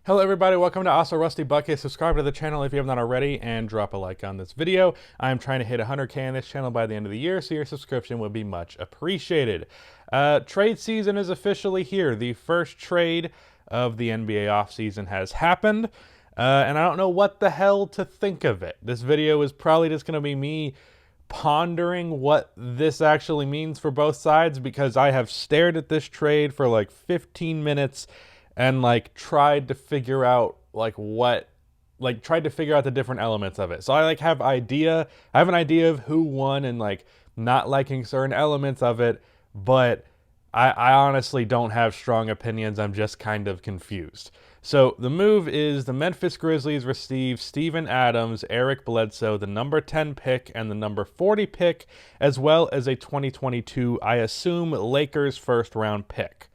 Hello everybody, welcome to Also Rusty Bucket. Subscribe to the channel if you haven't done already and drop a like on this video. I'm trying to hit 100K on this channel by the end of the year, so your subscription would be much appreciated. Trade season is officially here. The first trade of the NBA offseason has happened, and I don't know what the hell to think of it. This video is probably just going to be me pondering what this actually means for both sides, because I have stared at this trade for like 15 minutes and tried to figure out tried to figure out the different elements of it. So I have an idea of who won and not liking certain elements of it, but I honestly don't have strong opinions. I'm just kind of confused. So the move is the Memphis Grizzlies receive Steven Adams, Eric Bledsoe, the number 10 pick and the number 40 pick, as well as a 2022, I assume, Lakers first round pick.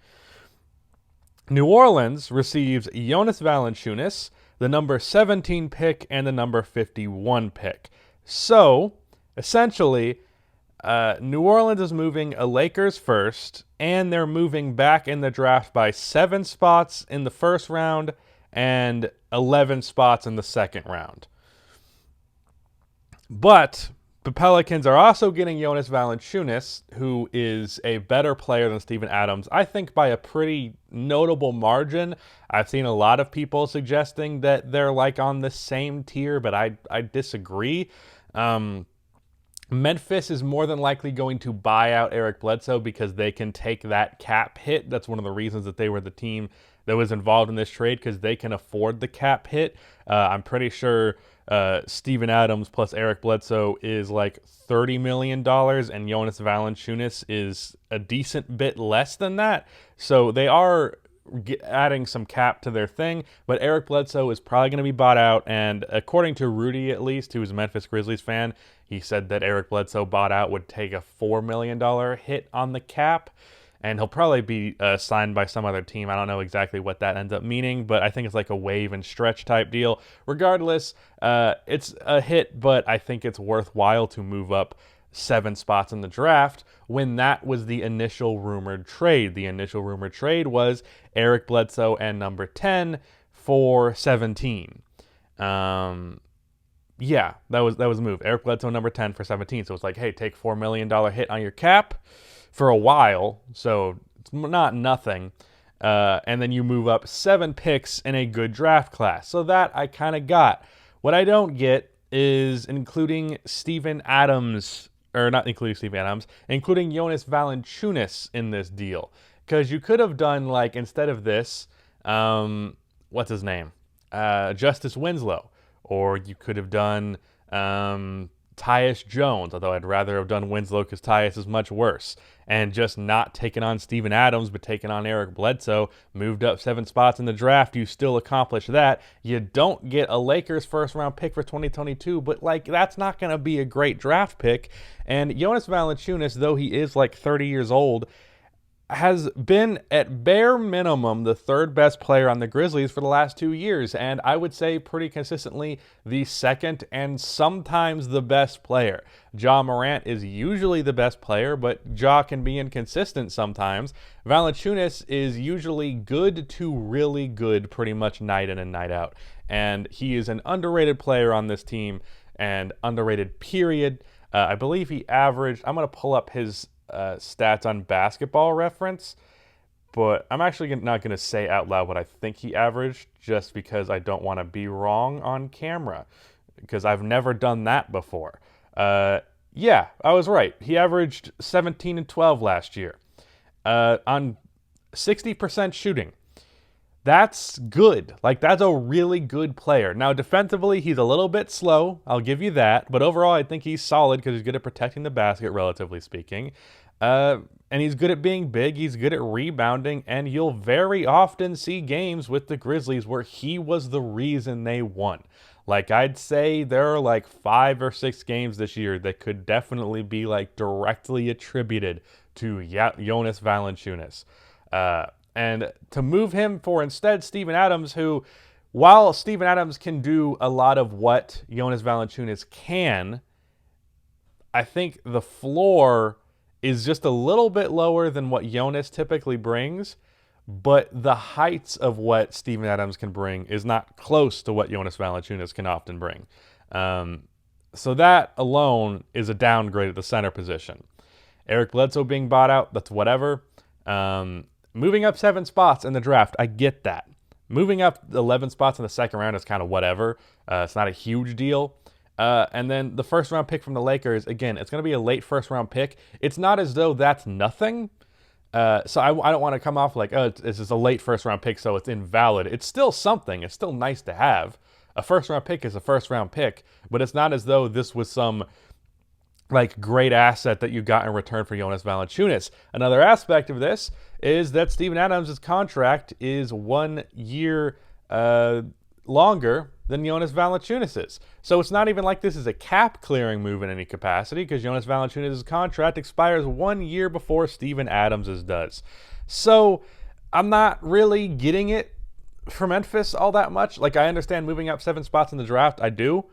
New Orleans receives Jonas Valanciunas, the number 17 pick and the number 51 pick. So, essentially, New Orleans is moving a Lakers first, and they're moving back in the draft by 7 spots in the first round and 11 spots in the second round. But the Pelicans are also getting Jonas Valanciunas, who is a better player than Steven Adams, I think by a pretty notable margin. I've seen a lot of people suggesting that they're on the same tier, but I disagree. Memphis is more than likely going to buy out Eric Bledsoe because they can take that cap hit. That's one of the reasons that they were the team that was involved in this trade, because they can afford the cap hit. I'm pretty sure Steven Adams plus Eric Bledsoe is $30 million, and Jonas Valanciunas is a decent bit less than that. So they are adding some cap to their thing, but Eric Bledsoe is probably going to be bought out, and according to Rudy, at least, who's a Memphis Grizzlies fan, he said that Eric Bledsoe bought out would take a $4 million hit on the cap, and he'll probably be signed by some other team. I don't know exactly what that ends up meaning, but I think it's like a wave and stretch type deal. Regardless, it's a hit, but I think it's worthwhile to move up 7 spots in the draft when that was the initial rumored trade. The initial rumored trade was Eric Bledsoe and number 10 for 17. Yeah, that was a move. Eric Bledsoe number 10 for 17. So it's hey, take $4 million hit on your cap for a while, so it's not nothing. And then you move up 7 picks in a good draft class. So that I kind of got. What I don't get is including Steven Adams, or not including Steven Adams, including Jonas Valanciunas in this deal. Because you could have done, instead of this, what's his name? Justice Winslow. Or you could have done Tyus Jones, although I'd rather have done Winslow because Tyus is much worse. And just not taken on Steven Adams, but taken on Eric Bledsoe, moved up 7 spots in the draft. You still accomplish that. You don't get a Lakers first-round pick for 2022, but, that's not going to be a great draft pick. And Jonas Valanciunas, though he is, 30 years old, has been at bare minimum the 3rd best player on the Grizzlies for the last 2 years, and I would say pretty consistently the 2nd and sometimes the best player. Ja Morant is usually the best player, but Ja can be inconsistent sometimes. Valanciunas is usually good to really good pretty much night in and night out, and he is an underrated player on this team, and underrated period. I believe he averaged, I'm going to pull up his stats on Basketball Reference, but I'm actually not going to say out loud what I think he averaged, just because I don't want to be wrong on camera, because I've never done that before. Yeah, I was right. He averaged 17 and 12 last year on 60% shooting. That's good. That's a really good player. Now, defensively, he's a little bit slow. I'll give you that. But overall, I think he's solid because he's good at protecting the basket, relatively speaking. And he's good at being big. He's good at rebounding. And you'll very often see games with the Grizzlies where he was the reason they won. I'd say there are 5 or 6 games this year that could definitely be directly attributed to Jonas Valanciunas. And to move him for instead Steven Adams, who, while Steven Adams can do a lot of what Jonas Valanciunas can, I think the floor is just a little bit lower than what Jonas typically brings. but the heights of what Steven Adams can bring is not close to what Jonas Valanciunas can often bring. So that alone is a downgrade at the center position. Eric Bledsoe being bought out, that's whatever. Moving up 7 spots in the draft, I get that. Moving up 11 spots in the second round is kind of whatever. It's not a huge deal. And then the first round pick from the Lakers, again, it's going to be a late first round pick. It's not as though that's nothing. So I don't want to come off like, oh, this is a late first round pick, so it's invalid. It's still something. It's still nice to have. A first round pick is a first round pick, but it's not as though this was some like great asset that you got in return for Jonas Valanciunas. Another aspect of this is that Steven Adams' contract is 1 year longer than Jonas Valanciunas'. So it's not even like this is a cap clearing move in any capacity, because Jonas Valanciunas' contract expires 1 year before Steven Adams' does. So I'm not really getting it for Memphis all that much. Like, I understand moving up 7 spots in the draft. I do.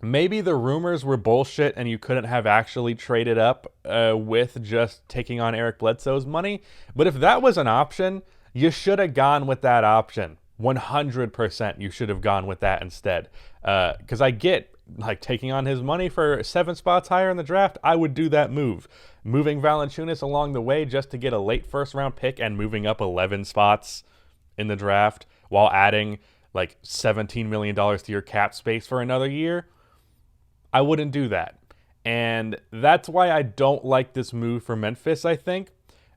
Maybe the rumors were bullshit and you couldn't have actually traded up with just taking on Eric Bledsoe's money. But if that was an option, you should have gone with that option. 100% you should have gone with that instead. Because I get, like, taking on his money for 7 spots higher in the draft, I would do that move. Moving Valanciunas along the way just to get a late first round pick and moving up 11 spots in the draft while adding like $17 million to your cap space for another year, I wouldn't do that. And that's why I don't like this move for Memphis, I think.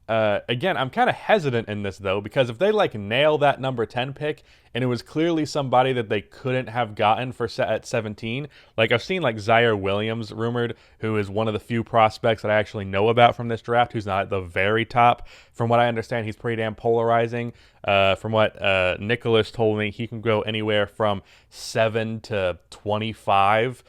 Again, I'm kind of hesitant in this, though, because if they like nail that number 10 pick and it was clearly somebody that they couldn't have gotten for at 17, like I've seen like Zaire Williams rumored, who is one of the few prospects that I actually know about from this draft, who's not at the very top. From what I understand, he's pretty damn polarizing. From what Nicholas told me, he can go anywhere from 7 to 25.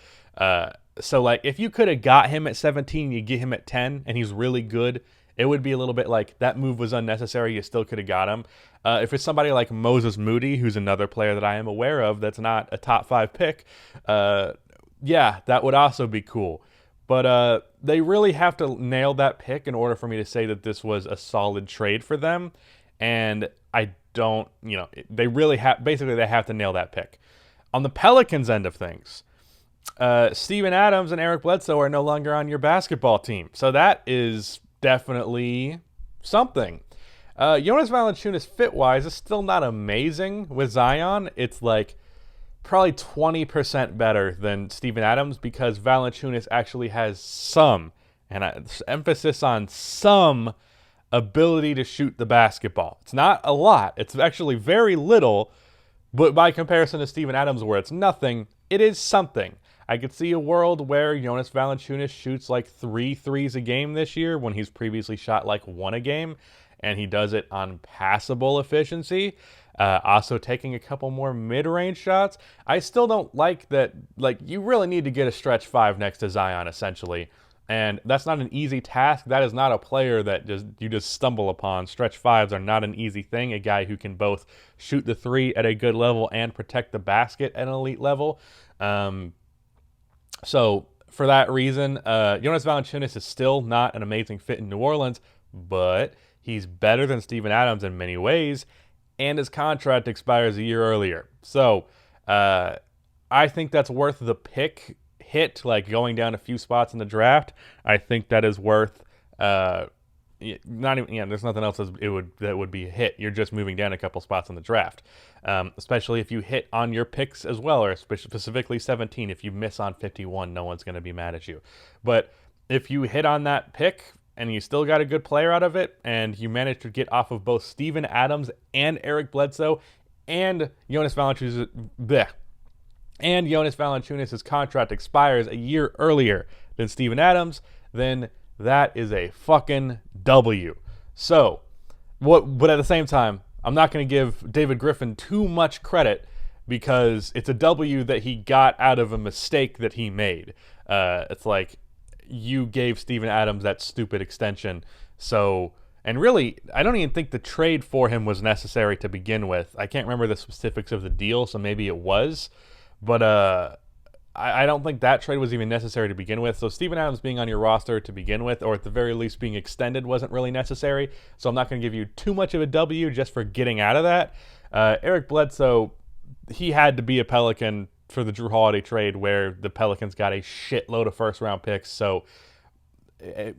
So like if you could have got him at 17, you get him at 10, and he's really good, it would be a little bit like that move was unnecessary. You still could have got him. If it's somebody like Moses Moody, who's another player that I am aware of that's not a top 5 pick, yeah, that would also be cool. But they really have to nail that pick in order for me to say that this was a solid trade for them. And I don't, they really have, basically they have to nail that pick. On the Pelicans end of things, Steven Adams and Eric Bledsoe are no longer on your basketball team. So that is definitely something. Jonas Valanciunas fit-wise is still not amazing with Zion. It's like probably 20% better than Steven Adams because Valanciunas actually has some, and emphasis on some, ability to shoot the basketball. It's not a lot. It's actually very little, but by comparison to Steven Adams where it's nothing, it is something. I could see a world where Jonas Valanciunas shoots like 3 threes a game this year when he's previously shot like 1 a game, and he does it on passable efficiency. Also taking a couple more mid-range shots. I still don't like that. Like, you really need to get a stretch 5 next to Zion, essentially. And that's not an easy task. That is not a player that you just stumble upon. Stretch 5s are not an easy thing. A guy who can both shoot the 3 at a good level and protect the basket at an elite level. So for that reason, Jonas Valanciunas is still not an amazing fit in New Orleans, but he's better than Steven Adams in many ways, and his contract expires a year earlier. So I think that's worth the pick hit, like going down a few spots in the draft. I think that is worth not even, there's nothing else that would be a hit. You're just moving down a couple spots in the draft, especially if you hit on your picks as well, or specifically 17. If you miss on 51, no one's going to be mad at you. But if you hit on that pick and you still got a good player out of it, and you manage to get off of both Steven Adams and Eric Bledsoe and Jonas Valanciunas' contract expires a year earlier than Steven Adams, then that is a fucking W. So, but at the same time, I'm not going to give David Griffin too much credit because it's a W that he got out of a mistake that he made. It's like you gave Steven Adams that stupid extension. So, and really, I don't even think the trade for him was necessary to begin with. I can't remember the specifics of the deal, so maybe it was. But I don't think that trade was even necessary to begin with. So Steven Adams being on your roster to begin with, or at the very least being extended, wasn't really necessary. So I'm not going to give you too much of a W just for getting out of that. Eric Bledsoe, he had to be a Pelican for the Drew Holiday trade, where the Pelicans got a shitload of first-round picks. So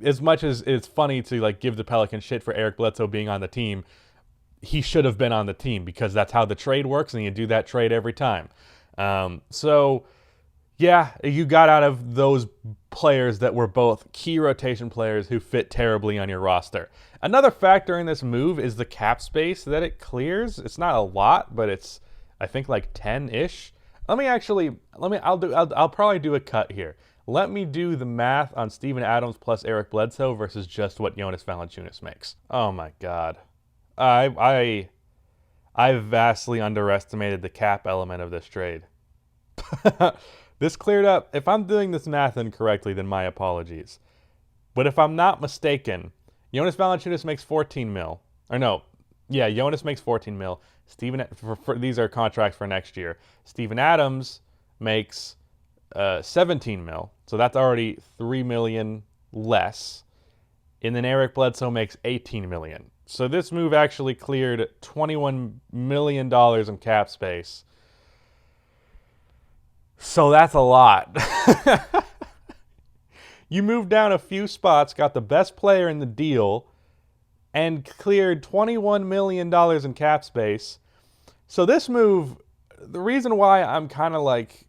as much as it's funny to like give the Pelicans shit for Eric Bledsoe being on the team, he should have been on the team because that's how the trade works, and you do that trade every time. So yeah, you got out of those players that were both key rotation players who fit terribly on your roster. Another factor in this move is the cap space that it clears. It's not a lot, but it's, I think, like 10-ish. I'll probably do a cut here. Let me do the math on Steven Adams plus Eric Bledsoe versus just what Jonas Valanciunas makes. Oh my God. I vastly underestimated the cap element of this trade. This cleared up. If I'm doing this math incorrectly, then my apologies. But if I'm not mistaken, Jonas Valanciunas makes 14 mil. Or no, yeah, Jonas makes 14 mil. These are contracts for next year. Steven Adams makes 17 mil. So that's already 3 million less. And then Eric Bledsoe makes 18 million. So this move actually cleared $21 million in cap space. So that's a lot. You moved down a few spots, got the best player in the deal, and cleared $21 million in cap space. So this move, the reason why I'm kind of like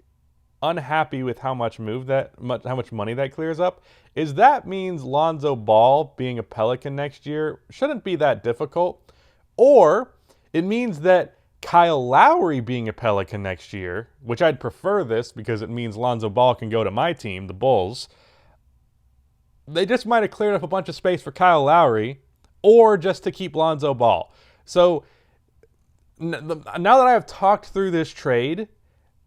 unhappy with how much money that clears up is that means Lonzo Ball being a Pelican next year shouldn't be that difficult. Or it means that Kyle Lowry being a Pelican next year, which I'd prefer this because it means Lonzo Ball can go to my team, the Bulls. They just might have cleared up a bunch of space for Kyle Lowry or just to keep Lonzo Ball. So now that I have talked through this trade,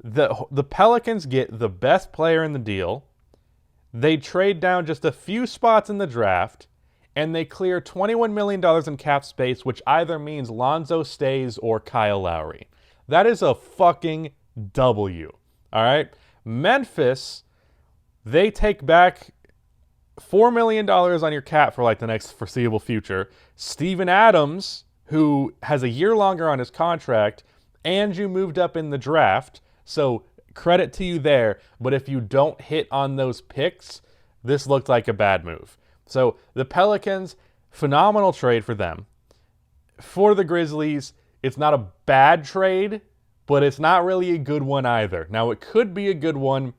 the Pelicans get the best player in the deal. They trade down just a few spots in the draft, and they clear $21 million in cap space, which either means Lonzo stays or Kyle Lowry. That is a fucking W. All right? Memphis, they take back $4 million on your cap for like the next foreseeable future. Steven Adams, who has a year longer on his contract, and you moved up in the draft. So credit to you there. But if you don't hit on those picks, this looked like a bad move. So the Pelicans, phenomenal trade for them. For the Grizzlies, it's not a bad trade, but it's not really a good one either. Now, it could be a good one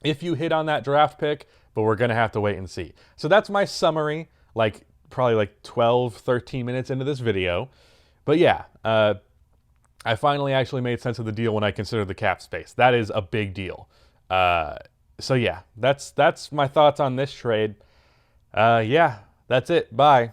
if you hit on that draft pick, but we're going to have to wait and see. So that's my summary, probably like 12, 13 minutes into this video. But yeah, I finally actually made sense of the deal when I considered the cap space. That is a big deal. So yeah, that's my thoughts on this trade. Yeah, that's it. Bye.